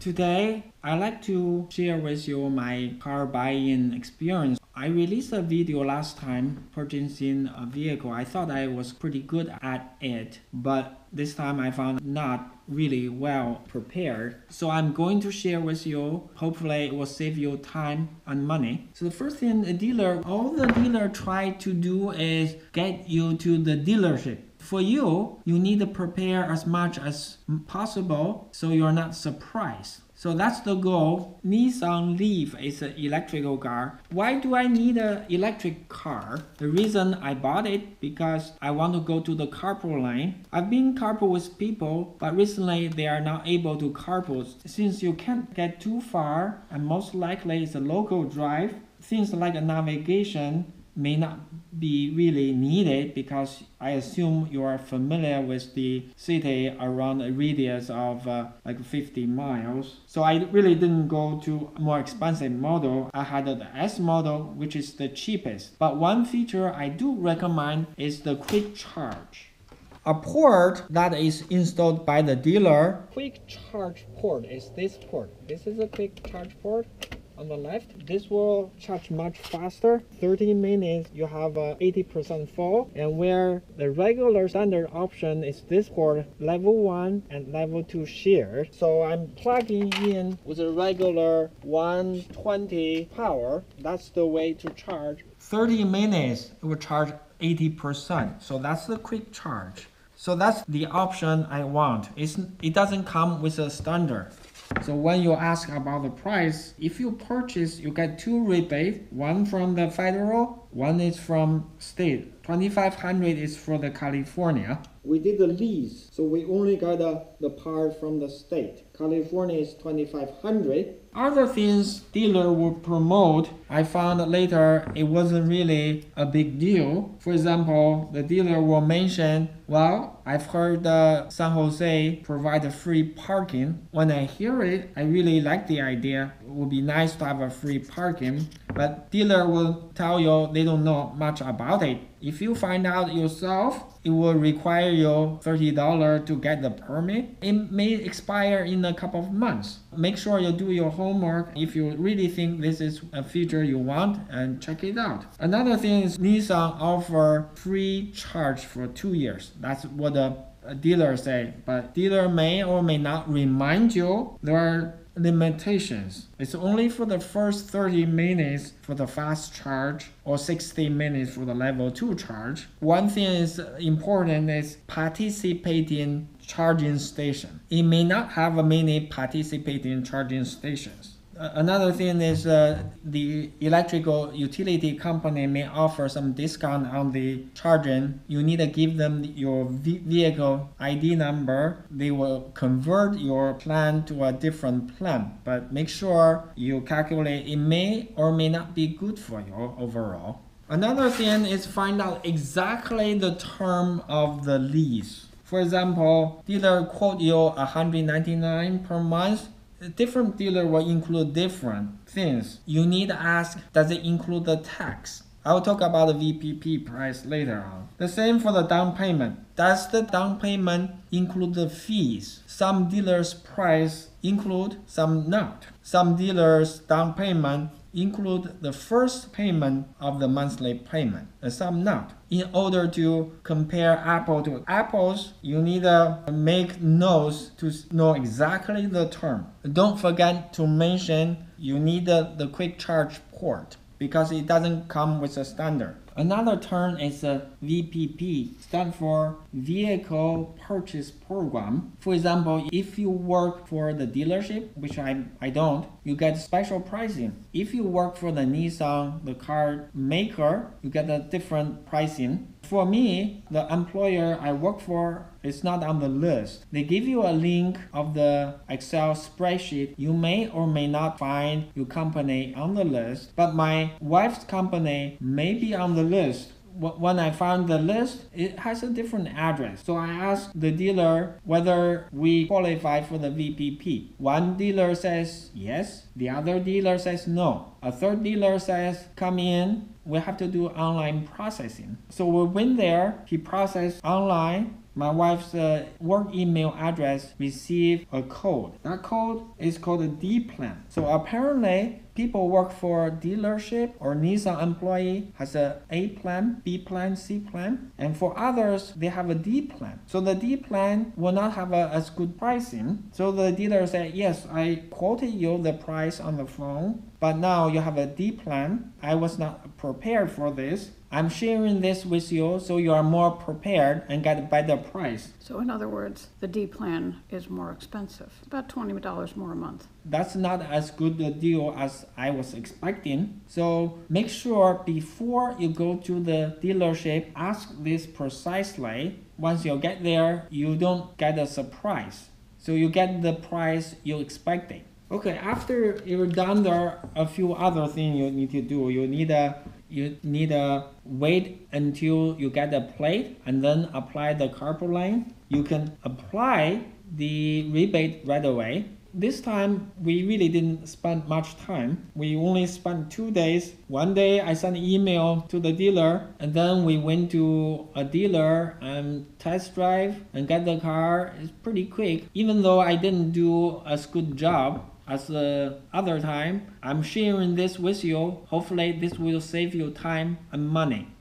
Today, I'd like to share with you my car buying experience. I released a video last time purchasing a vehicle. I thought I was pretty good at it, but this time I found not really well prepared. So I'm going to share with you. Hopefully it will save you time and money. So the first thing all the dealer try to do is get you to the dealership. For you need to prepare as much as possible so you're not surprised. So that's the goal. Nissan Leaf is an electrical car. Why do I need an electric car? The reason I bought it because I want to go to the carpool lane. I've been carpool with people, but recently they are not able to carpool. Since you can't get too far, and most likely it's a local drive, things like a navigation may not be really needed because I assume you are familiar with the city around a radius of like 50 miles. So I really didn't go to a more expensive model. I had the S model, which is the cheapest. But one feature I do recommend is the quick charge. A port that is installed by the dealer. Quick charge port is this port. This is a quick charge port. On the left, this will charge much faster. 30 minutes, you have 80% full. And where the regular standard option is this port, level 1 and level 2 shared. So I'm plugging in with a regular 120 power. That's the way to charge. 30 minutes, it will charge 80%. So that's the quick charge. So that's the option I want. It doesn't come with a standard. So when you ask about the price, if you purchase, you get two rebates. One from the federal, one is from state. 2,500 is for the California. We did the lease, so we only got the part from the state. California is 2,500. Other things dealer will promote, I found later it wasn't really a big deal. For example, the dealer will mention, well, I've heard San Jose provide free parking. When I hear it, I really like the idea. It would be nice to have a free parking, but dealer will tell you they don't know much about it. If you find out yourself, it will require you $30 to get the permit. It may expire in a couple of months. Make sure you do your homework. If you really think this is a feature you want, and check it out. Another thing is Nissan offer free charge for 2 years. That's what the dealer say, but dealer may or may not remind you there are limitations. It's only for the first 30 minutes for the fast charge or 60 minutes for the level 2 charge. One thing is important is participating charging station. It may not have many participating charging stations. Another thing is the electrical utility company may offer some discount on the charging. You need to give them your vehicle ID number. They will convert your plan to a different plan, but make sure you calculate. It may or may not be good for you overall. Another thing is find out exactly the term of the lease. For example, dealer quote you $199 per month. A different dealer will include different things. You need to ask, does it include the tax? I'll talk about the VPP price later on. The same for the down payment. Does the down payment include the fees? Some dealers' price include, some not. Some dealers' down payment include the first payment of the monthly payment, and some not. In order to compare apple to apples, you need to make notes to know exactly the term. Don't forget to mention you need the quick charge port because it doesn't come with a standard. Another term is a VPP, stand for Vehicle Purchase Program. For example, if you work for the dealership, which I don't, you get special pricing. If you work for the Nissan, the car maker, you get a different pricing. For me, the employer I work for is not on the list. They give you a link of the Excel spreadsheet. You may or may not find your company on the list, but my wife's company may be on the list. When I found the list, it has a different address. So I asked the dealer whether we qualify for the VPP. One dealer says yes, the other dealer says no. A third dealer says, come in, we have to do online processing. So we went there, he processed online, my wife's work email address received a code. That code is called a D plan. So apparently, people work for a dealership or Nissan employee has A plan, B plan, C plan, and for others they have a D plan. So the D plan will not have as good pricing. So the dealer said, yes, I quoted you the price on the phone, but now you have a D plan. I was not prepared for this. I'm sharing this with you so you are more prepared and get a better price. So in other words, the D plan is more expensive, about $20 more a month. That's not as good a deal as I was expecting. So make sure before you go to the dealership, ask this precisely. Once you get there, you don't get a surprise. So you get the price you expected. Okay, after you're done, there are a few other things you need to do. You need to wait until you get a plate and then apply the carpet line. You can apply the rebate right away. This time, we really didn't spend much time. We only spent 2 days. One day, I sent an email to the dealer, and then we went to a dealer and test drive and get the car. It's pretty quick. Even though I didn't do as good job as the other time, I'm sharing this with you. Hopefully, this will save you time and money.